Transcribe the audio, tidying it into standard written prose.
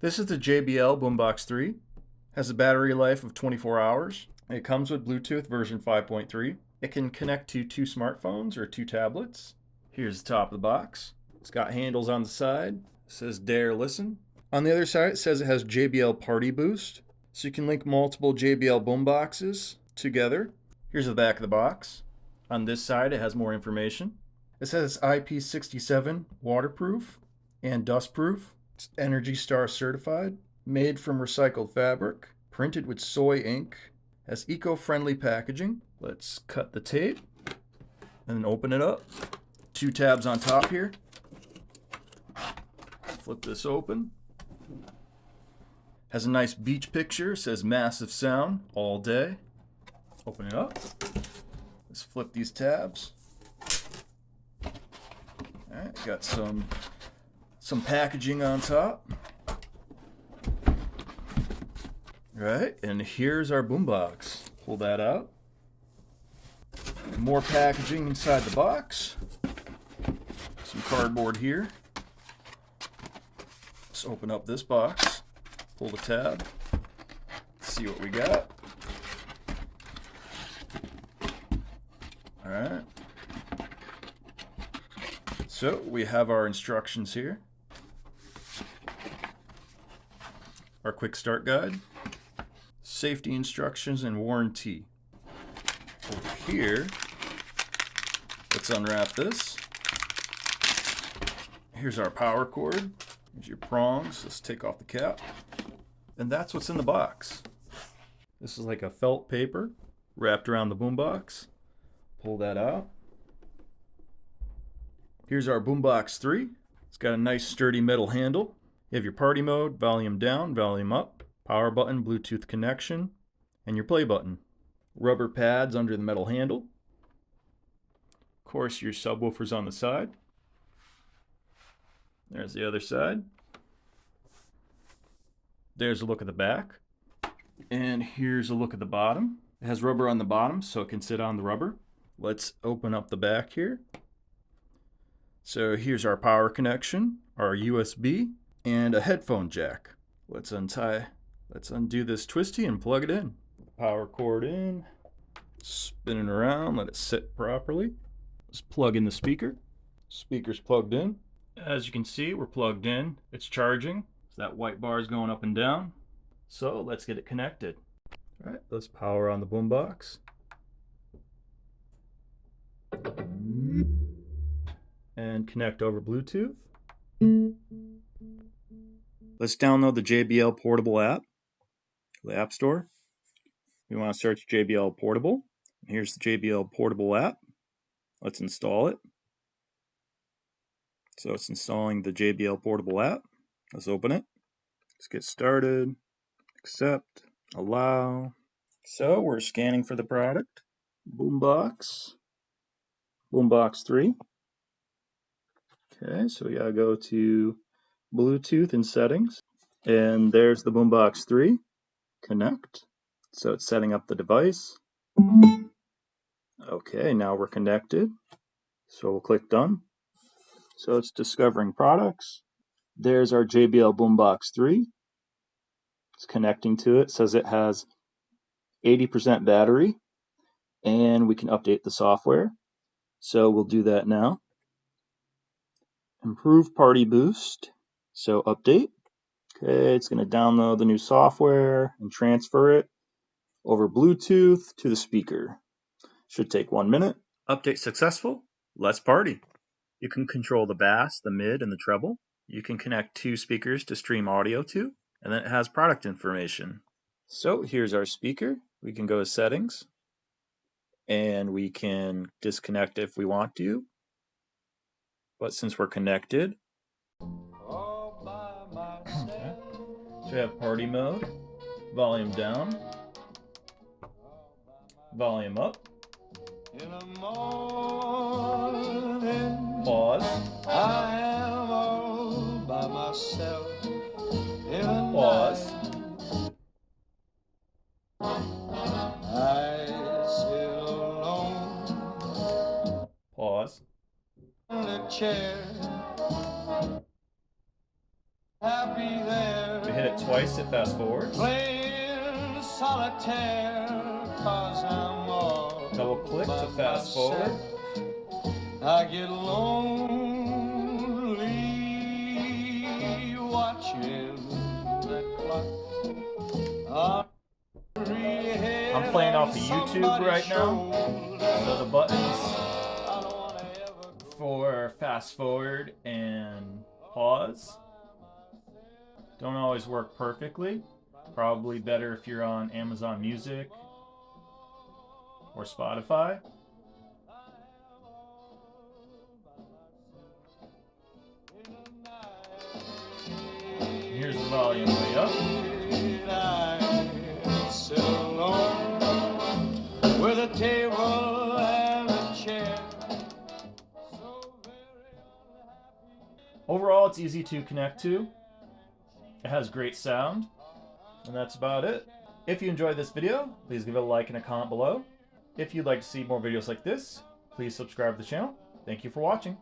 This is the JBL Boombox 3. Has a battery life of 24 hours. It comes with Bluetooth version 5.3. It can connect to 2 smartphones or 2 tablets. Here's the top of the box. It's got handles on the side. It says Dare Listen. On the other side, it says it has JBL PartyBoost. So you can link multiple JBL boomboxes together. Here's the back of the box. On this side, it has more information. It says it's IP67 Waterproof and Dustproof. It's Energy Star certified, made from recycled fabric, printed with soy ink, has eco-friendly packaging. Let's cut the tape and then open it up. 2 tabs on top here. Flip this open. Has a nice beach picture, says massive sound all day. Open it up. Let's flip these tabs. Alright, got some packaging on top. Right, and here's our boombox. Pull that out. More packaging inside the box. Some cardboard here. Let's open up this box. Pull the tab. See what we got. Alright. So we have our instructions here. Our quick start guide, safety instructions, and warranty. Over here, let's unwrap this. Here's our power cord. Here's your prongs. Let's take off the cap. And that's what's in the box. This is like a felt paper wrapped around the boombox. Pull that out. Here's our Boombox 3. It's got a nice sturdy metal handle. You have your party mode, volume down, volume up, power button, Bluetooth connection, and your play button. Rubber pads under the metal handle. Of course, your subwoofer's on the side. There's the other side. There's a look at the back. And here's a look at the bottom. It has rubber on the bottom, so it can sit on the rubber. Let's open up the back here. So here's our power connection, our USB, and a headphone jack. Let's undo this twisty and plug it in. Power cord in, spin it around, let it sit properly. Let's plug in the speaker. Speaker's plugged in. As you can see, we're plugged in. It's charging. So that white bar is going up and down. So let's get it connected. All right, let's power on the boombox. And connect over Bluetooth. Let's download the JBL Portable app, the App Store. We want to search JBL Portable. Here's the JBL Portable app. Let's install it. So it's installing the JBL Portable app. Let's open it. Let's get started. Accept. Allow. So we're scanning for the product. Boombox. Boombox 3. Okay, so we gotta go to Bluetooth and settings. And there's the Boombox 3. Connect. So it's setting up the device. Okay, now we're connected. So we'll click done. So it's discovering products. There's our JBL Boombox 3. It's connecting to it. It says it has 80% battery. And we can update the software. So we'll do that now. Improve PartyBoost. So update. Okay, it's going to download the new software and transfer it over Bluetooth to the speaker. Should take 1 minute. Update successful. Let's party. You can control the bass, the mid, and the treble. You can connect 2 speakers to stream audio to, and then it has product information. So here's our speaker. We can go to settings, and we can disconnect if we want to. But since we're connected, okay. So we have party mode, volume down, volume up, pause, I am all by myself in a pause, I sit alone pause, in a chair, happy there. we hit it twice, it fast forwards. Playing solitaire, 'cause I'm all Double click by to fast forward. myself. I get lonely watching the clock. I'm playing off of YouTube right now, so the buttons for fast forward and pause don't always work perfectly. Probably better if you're on Amazon Music or Spotify. Here's the volume way up. Sit alone with a table and a chair. Overall, it's easy to connect to. It has great sound. And that's about it. If you enjoyed this video, please give it a like and a comment below. If you'd like to see more videos like this, please subscribe to the channel. Thank you for watching.